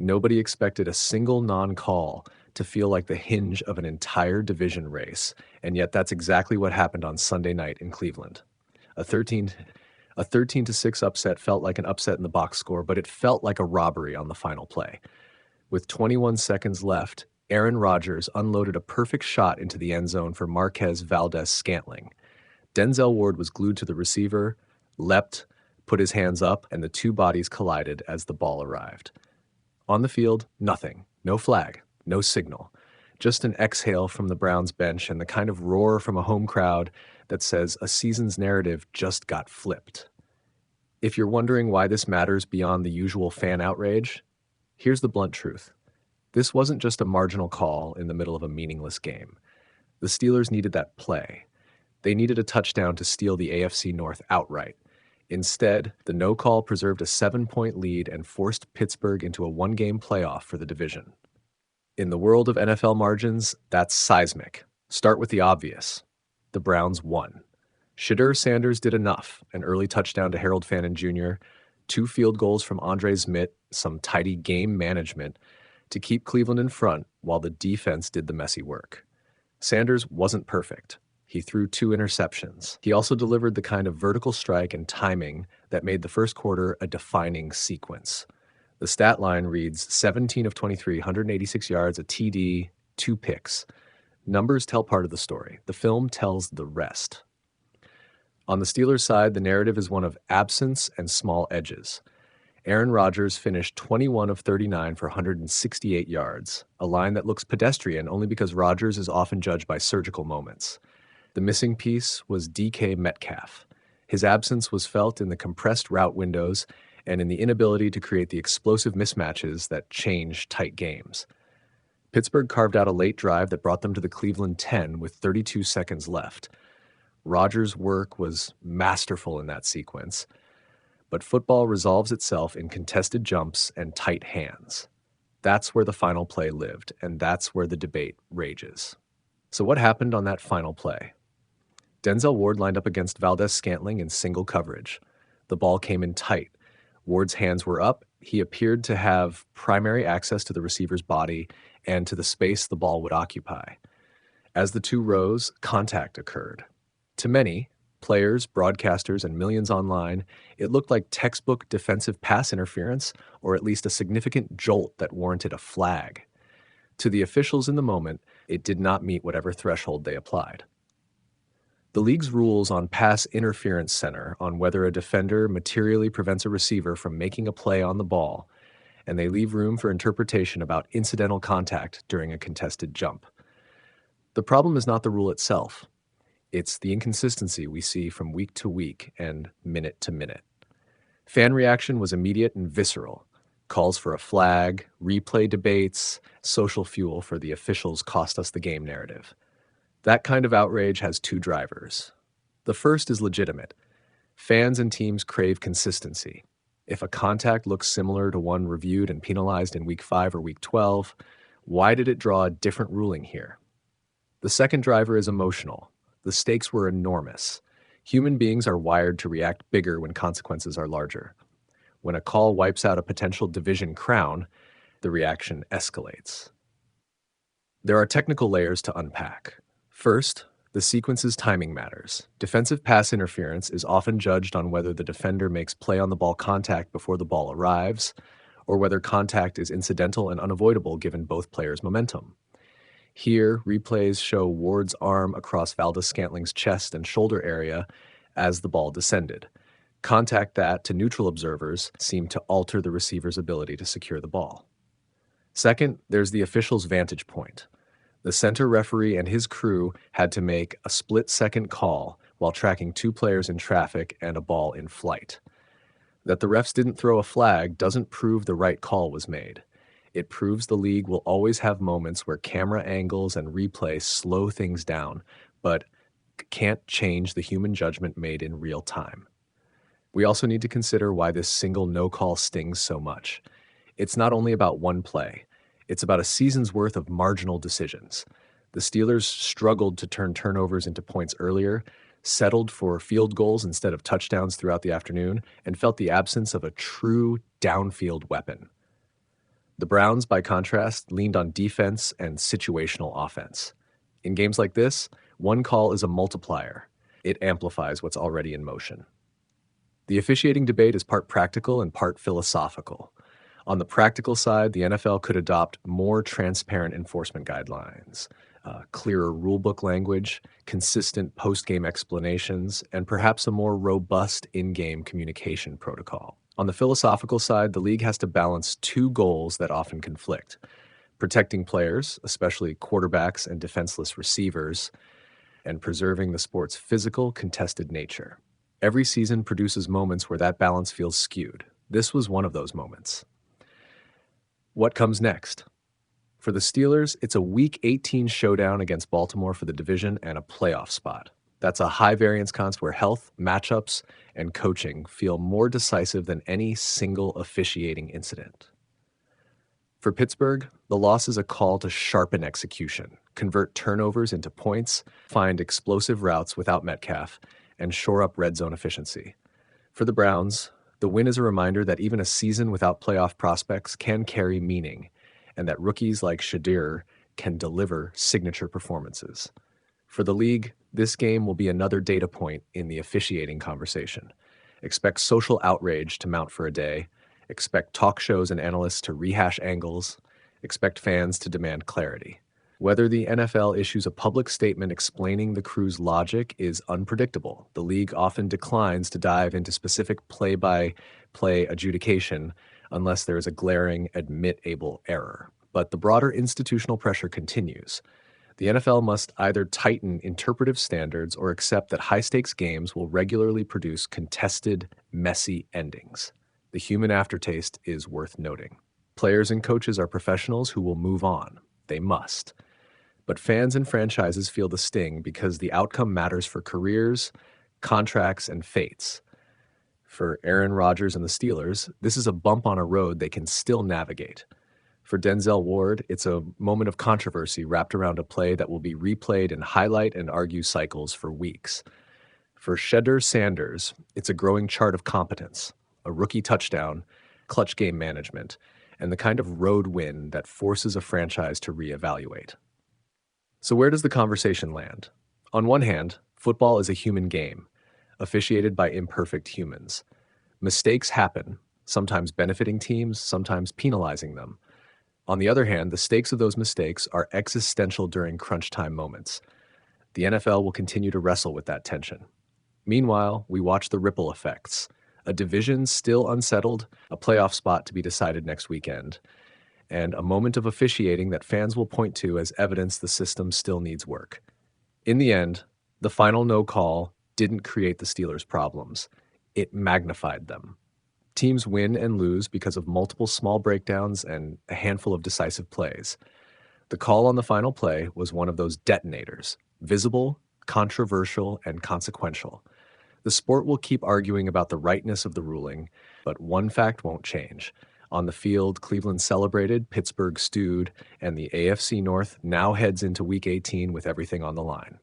Nobody expected a single non-call to feel like the hinge of an entire division race, and yet that's exactly what happened on Sunday night in Cleveland. A 13 a 13 to 6 upset felt like an upset in the box score, but it felt like a robbery on the final play. With 21 seconds left, Aaron Rodgers unloaded a perfect shot into the end zone for Marquez Valdez-Scantling. Denzel Ward was glued to the receiver, leapt, put his hands up, and the two bodies collided as the ball arrived. On the field, nothing. No flag, no signal. Just an exhale from the Browns bench and the kind of roar from a home crowd that says a season's narrative just got flipped. If you're wondering why this matters beyond the usual fan outrage, here's the blunt truth. This wasn't just a marginal call in the middle of a meaningless game. The Steelers needed that play. They needed a touchdown to steal the AFC North outright. Instead, the no call preserved a 7-point lead and forced Pittsburgh into a one-game playoff for the division. In the world of NFL margins, that's seismic. Start with the obvious. The Browns won. Shedeur Sanders did enough, an early touchdown to Harold Fannin Jr., 2 field goals from Andre Szmyt, some tidy game management, to keep Cleveland in front while the defense did the messy work. Sanders wasn't perfect. He threw 2 interceptions. He also delivered the kind of vertical strike and timing that made the first quarter a defining sequence. The stat line reads 17 of 23, 186 yards, a TD, 2 picks. Numbers tell part of the story. The film tells the rest. On the Steelers' side, the narrative is one of absence and small edges. Aaron Rodgers finished 21 of 39 for 168 yards, a line that looks pedestrian only because Rodgers is often judged by surgical moments. The missing piece was DK Metcalf. His absence was felt in the compressed route windows and in the inability to create the explosive mismatches that change tight games. Pittsburgh carved out a late drive that brought them to the Cleveland 10 with 32 seconds left. Rodgers' work was masterful in that sequence, but football resolves itself in contested jumps and tight hands. That's where the final play lived, and that's where the debate rages. So what happened on that final play? Denzel Ward lined up against Valdez-Scantling in single coverage. The ball came in tight. Ward's hands were up. He appeared to have primary access to the receiver's body and to the space the ball would occupy. As the two rose, contact occurred. To many, players, broadcasters, and millions online, it looked like textbook defensive pass interference, or at least a significant jolt that warranted a flag. To the officials in the moment, it did not meet whatever threshold they applied. The league's rules on pass interference center on whether a defender materially prevents a receiver from making a play on the ball, and they leave room for interpretation about incidental contact during a contested jump. The problem is not the rule itself. It's the inconsistency we see from week to week and minute to minute. Fan reaction was immediate and visceral. Calls for a flag, replay debates, social fuel for the officials cost us the game narrative. That kind of outrage has 2 drivers. The first is legitimate. Fans and teams crave consistency. If a contact looks similar to one reviewed and penalized in Week 5 or Week 12, why did it draw a different ruling here? The second driver is emotional. The stakes were enormous. Human beings are wired to react bigger when consequences are larger. When a call wipes out a potential division crown, the reaction escalates. There are technical layers to unpack. First, the sequence's timing matters. Defensive pass interference is often judged on whether the defender makes play-on-the-ball contact before the ball arrives, or whether contact is incidental and unavoidable given both players' momentum. Here, replays show Ward's arm across Valdez-Scantling's chest and shoulder area as the ball descended. Contact that, to neutral observers, seemed to alter the receiver's ability to secure the ball. Second, there's the official's vantage point. The center referee and his crew had to make a split-second call while tracking 2 players in traffic and a ball in flight. That the refs didn't throw a flag doesn't prove the right call was made. It proves the league will always have moments where camera angles and replay slow things down, but can't change the human judgment made in real time. We also need to consider why this single no-call stings so much. It's not only about one play. It's about a season's worth of marginal decisions. The Steelers struggled to turn turnovers into points earlier, settled for field goals instead of touchdowns throughout the afternoon, and felt the absence of a true downfield weapon. The Browns, by contrast, leaned on defense and situational offense. In games like this, one call is a multiplier. It amplifies what's already in motion. The officiating debate is part practical and part philosophical. On the practical side, the NFL could adopt more transparent enforcement guidelines, clearer rulebook language, consistent post-game explanations, and perhaps a more robust in-game communication protocol. On the philosophical side, the league has to balance two goals that often conflict: protecting players, especially quarterbacks and defenseless receivers, and preserving the sport's physical, contested nature. Every season produces moments where that balance feels skewed. This was one of those moments. What comes next? For the Steelers, it's a Week 18 showdown against Baltimore for the division and a playoff spot. That's a high-variance const where health, matchups, and coaching feel more decisive than any single officiating incident. For Pittsburgh, the loss is a call to sharpen execution, convert turnovers into points, find explosive routes without Metcalf, and shore up red zone efficiency. For the Browns, the win is a reminder that even a season without playoff prospects can carry meaning, and that rookies like Shadir can deliver signature performances. For the league, this game will be another data point in the officiating conversation. Expect social outrage to mount for a day. Expect talk shows and analysts to rehash angles. Expect fans to demand clarity. Whether the NFL issues a public statement explaining the crew's logic is unpredictable. The league often declines to dive into specific play-by-play adjudication unless there is a glaring, admit-able error. But the broader institutional pressure continues. The NFL must either tighten interpretive standards or accept that high-stakes games will regularly produce contested, messy endings. The human aftertaste is worth noting. Players and coaches are professionals who will move on. They must. But fans and franchises feel the sting because the outcome matters for careers, contracts, and fates. For Aaron Rodgers and the Steelers, this is a bump on a road they can still navigate. For Denzel Ward, it's a moment of controversy wrapped around a play that will be replayed in highlight and argue cycles for weeks. For Shedeur Sanders, it's a growing chart of competence, a rookie touchdown, clutch game management, and the kind of road win that forces a franchise to reevaluate. So where does the conversation land? On one hand, football is a human game, officiated by imperfect humans. Mistakes happen, sometimes benefiting teams, sometimes penalizing them. On the other hand, the stakes of those mistakes are existential during crunch time moments. The NFL will continue to wrestle with that tension. Meanwhile, we watch the ripple effects. A division still unsettled, a playoff spot to be decided next weekend, and a moment of officiating that fans will point to as evidence the system still needs work. In the end, the final no call didn't create the Steelers' problems. It magnified them. Teams win and lose because of multiple small breakdowns and a handful of decisive plays. The call on the final play was one of those detonators, visible, controversial, and consequential. The sport will keep arguing about the rightness of the ruling, but one fact won't change. On the field, Cleveland celebrated, Pittsburgh stewed, and the AFC North now heads into Week 18 with everything on the line.